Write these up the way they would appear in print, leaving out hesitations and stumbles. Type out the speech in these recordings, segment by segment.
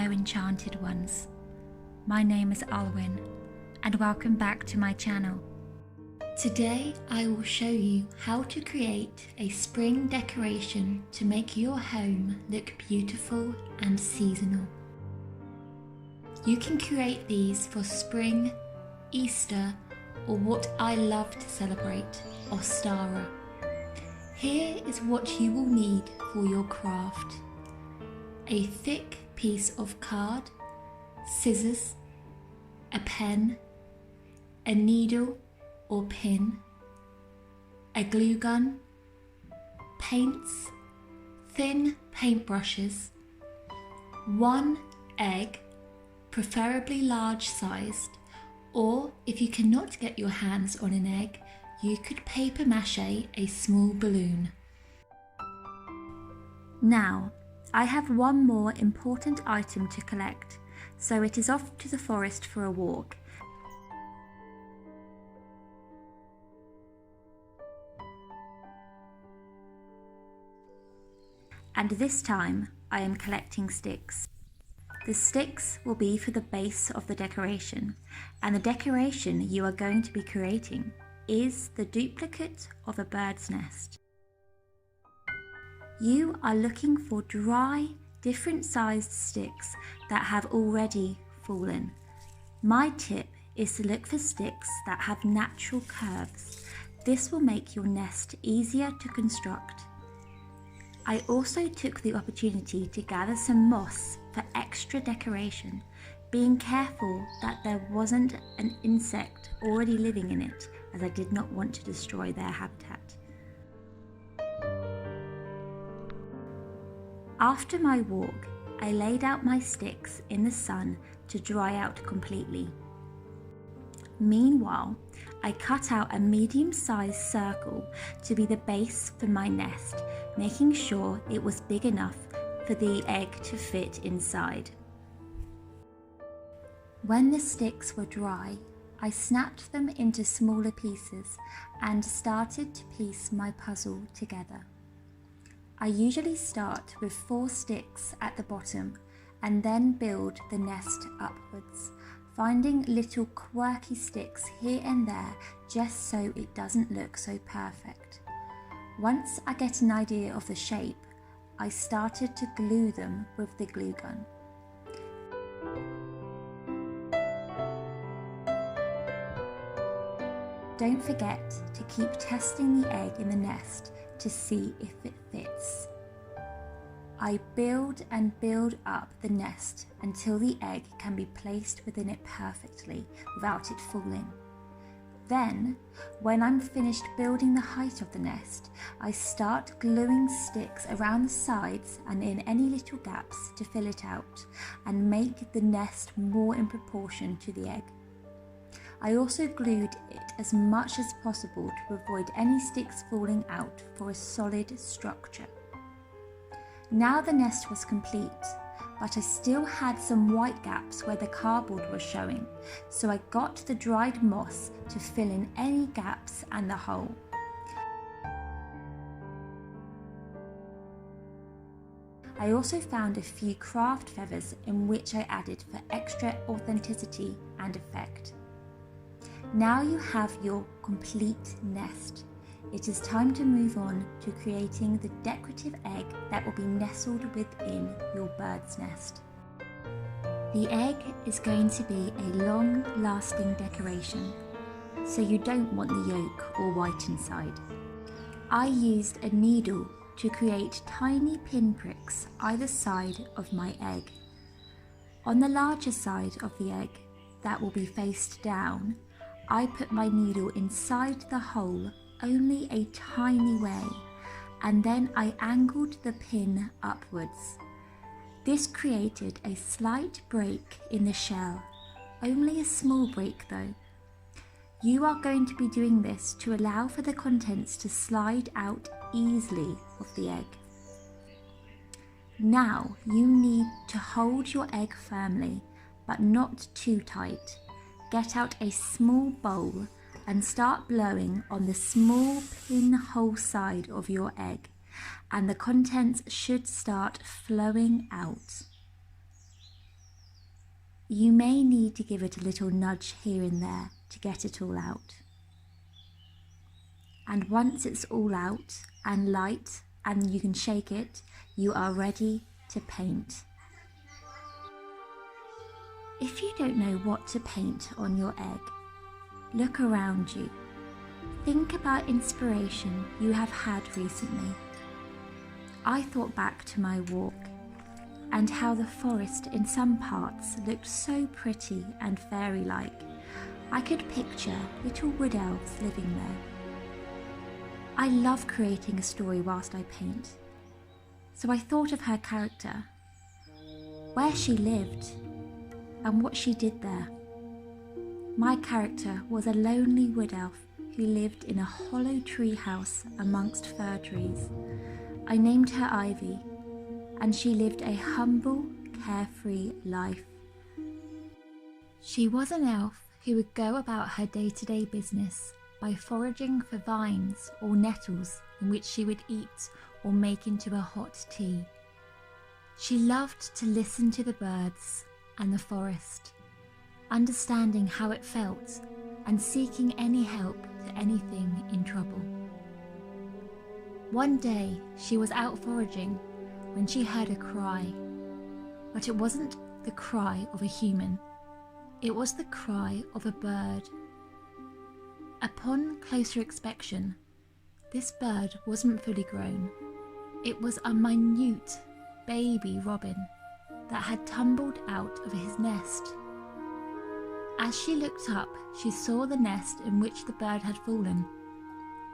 fellow enchanted ones. My name is Alwyn, and welcome back to my channel. Today I will show you how to create a spring decoration to make your home look beautiful and seasonal. You can create these for spring, Easter, or what I love to celebrate, Ostara. Here is what you will need for your craft: a thick piece of card, scissors, a pen, a needle or pin, a glue gun, paints, thin paintbrushes, one egg, preferably large sized, or if you cannot get your hands on an egg, you could paper mache a small balloon. Now, I have one more important item to collect, so it is off to the forest for a walk. And this time I am collecting sticks. The sticks will be for the base of the decoration, and the decoration you are going to be creating is the duplicate of a bird's nest. You are looking for dry, different sized sticks that have already fallen. My tip is to look for sticks that have natural curves. This will make your nest easier to construct. I also took the opportunity to gather some moss for extra decoration, being careful that there wasn't an insect already living in it, as I did not want to destroy their habitat. After my walk, I laid out my sticks in the sun to dry out completely. Meanwhile, I cut out a medium-sized circle to be the base for my nest, making sure it was big enough for the egg to fit inside. When the sticks were dry, I snapped them into smaller pieces and started to piece my puzzle together. I usually start with 4 sticks at the bottom and then build the nest upwards, finding little quirky sticks here and there just so it doesn't look so perfect. Once I get an idea of the shape, I started to glue them with the glue gun. Don't forget to keep testing the egg in the nest to see if it fits. I build and build up the nest until the egg can be placed within it perfectly without it falling. Then, when I'm finished building the height of the nest, I start gluing sticks around the sides and in any little gaps to fill it out and make the nest more in proportion to the egg. I also glued it as much as possible to avoid any sticks falling out for a solid structure. Now the nest was complete, but I still had some white gaps where the cardboard was showing, so I got the dried moss to fill in any gaps and the hole. I also found a few craft feathers in which I added for extra authenticity and effect. Now you have your complete nest. It is time to move on to creating the decorative egg that will be nestled within your bird's nest. The egg is going to be a long-lasting decoration, so you don't want the yolk or white inside. I used a needle to create tiny pinpricks either side of my egg. On the larger side of the egg, that will be faced down, I put my needle inside the hole only a tiny way, and then I angled the pin upwards. This created a slight break in the shell, only a small break though. You are going to be doing this to allow for the contents to slide out easily of the egg. Now you need to hold your egg firmly, but not too tight. Get out a small bowl and start blowing on the small pinhole side of your egg, and the contents should start flowing out. You may need to give it a little nudge here and there to get it all out. And once it's all out and light and you can shake it, you are ready to paint. If you don't know what to paint on your egg, look around you. Think about inspiration you have had recently. I thought back to my walk and how the forest in some parts looked so pretty and fairy-like. I could picture little wood elves living there. I love creating a story whilst I paint. So I thought of her character, where she lived, and what she did there. My character was a lonely wood elf who lived in a hollow tree house amongst fir trees. I named her Ivy, and she lived a humble, carefree life. She was an elf who would go about her day-to-day business by foraging for vines or nettles in which she would eat or make into a hot tea. She loved to listen to the birds and the forest, understanding how it felt and seeking any help to anything in trouble. One day she was out foraging when she heard a cry, but it wasn't the cry of a human, it was the cry of a bird. Upon closer inspection, this bird wasn't fully grown. It was a minute baby robin that had tumbled out of his nest. As she looked up, she saw the nest in which the bird had fallen,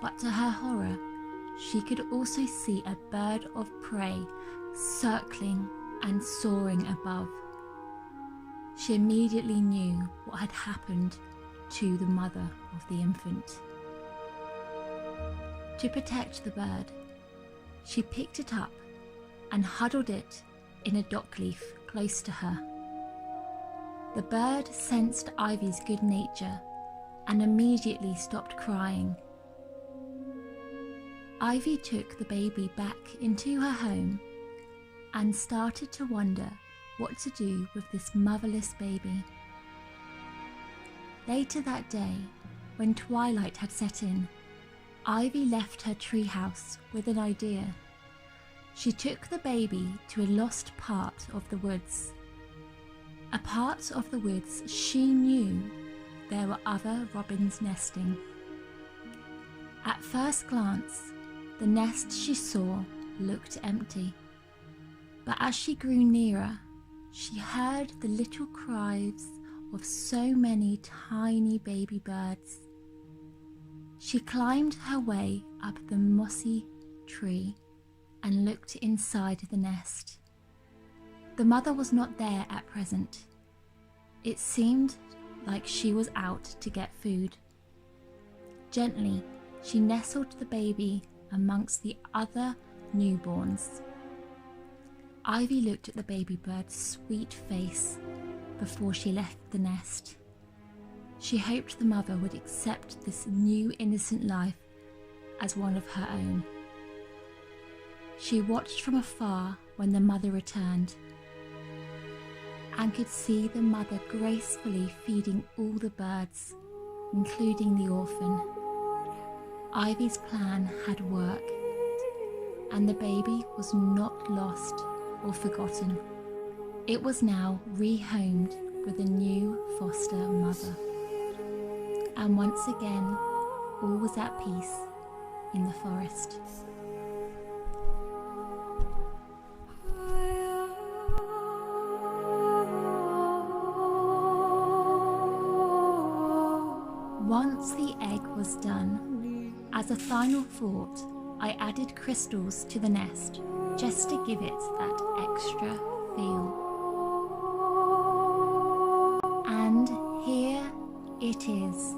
but to her horror, she could also see a bird of prey circling and soaring above. She immediately knew what had happened to the mother of the infant. To protect the bird, she picked it up and huddled it in a dock leaf close to her. The bird sensed Ivy's good nature and immediately stopped crying. Ivy took the baby back into her home and started to wonder what to do with this motherless baby. Later that day, when twilight had set in, Ivy left her treehouse with an idea. She took the baby to a lost part of the woods. A part of the woods she knew there were other robins nesting. At first glance, the nest she saw looked empty. But as she grew nearer, she heard the little cries of so many tiny baby birds. She climbed her way up the mossy tree and looked inside the nest. The mother was not there at present. It seemed like she was out to get food. Gently, she nestled the baby amongst the other newborns. Ivy looked at the baby bird's sweet face before she left the nest. She hoped the mother would accept this new innocent life as one of her own. She watched from afar when the mother returned and could see the mother gracefully feeding all the birds, including the orphan. Ivy's plan had worked, and the baby was not lost or forgotten. It was now rehomed with a new foster mother. And once again, all was at peace in the forest. Once the egg was done, as a final thought, I added crystals to the nest just to give it that extra feel. And here it is.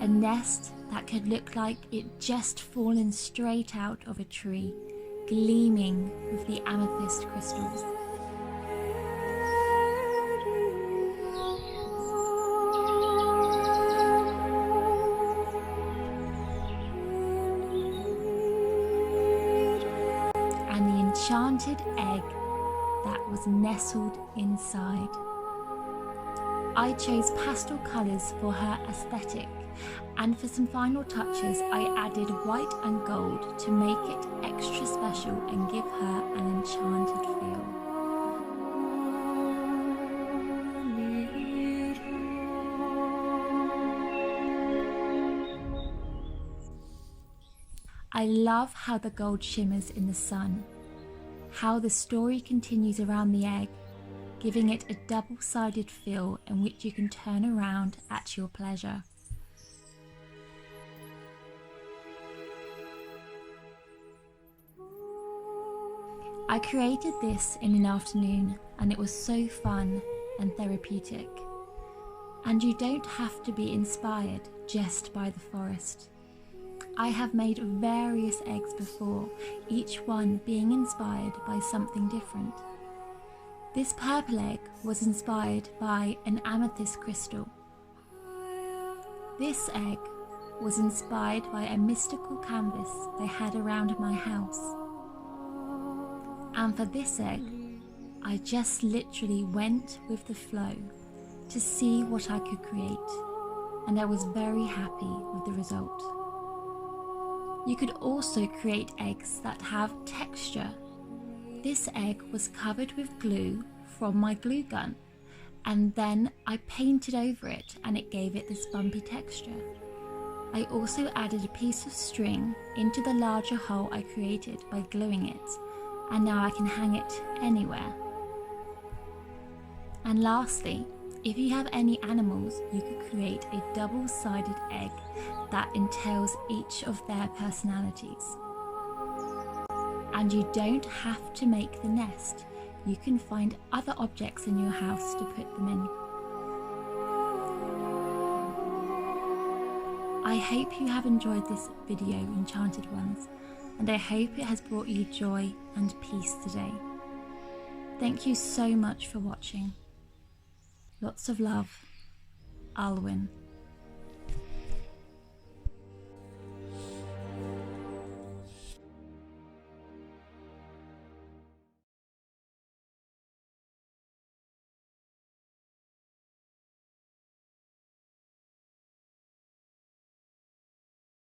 A nest that could look like it just fallen straight out of a tree, gleaming with the amethyst crystals. And the enchanted egg that was nestled inside. I chose pastel colours for her aesthetic, and for some final touches I added white and gold to make it extra special and give her an enchanted feel. I love how the gold shimmers in the sun, how the story continues around the egg, giving it a double-sided feel in which you can turn around at your pleasure. I created this in an afternoon and it was so fun and therapeutic. And you don't have to be inspired just by the forest. I have made various eggs before, each one being inspired by something different. This purple egg was inspired by an amethyst crystal. This egg was inspired by a mystical canvas I had around my house. And for this egg, I just literally went with the flow to see what I could create, and I was very happy with the result. You could also create eggs that have texture. This egg was covered with glue from my glue gun, and then I painted over it and it gave it this bumpy texture. I also added a piece of string into the larger hole I created by gluing it, and now I can hang it anywhere. And lastly, if you have any animals, you could create a double-sided egg that entails each of their personalities. And you don't have to make the nest. You can find other objects in your house to put them in. I hope you have enjoyed this video, Enchanted Ones, and I hope it has brought you joy and peace today. Thank you so much for watching. Lots of love, Alwyn.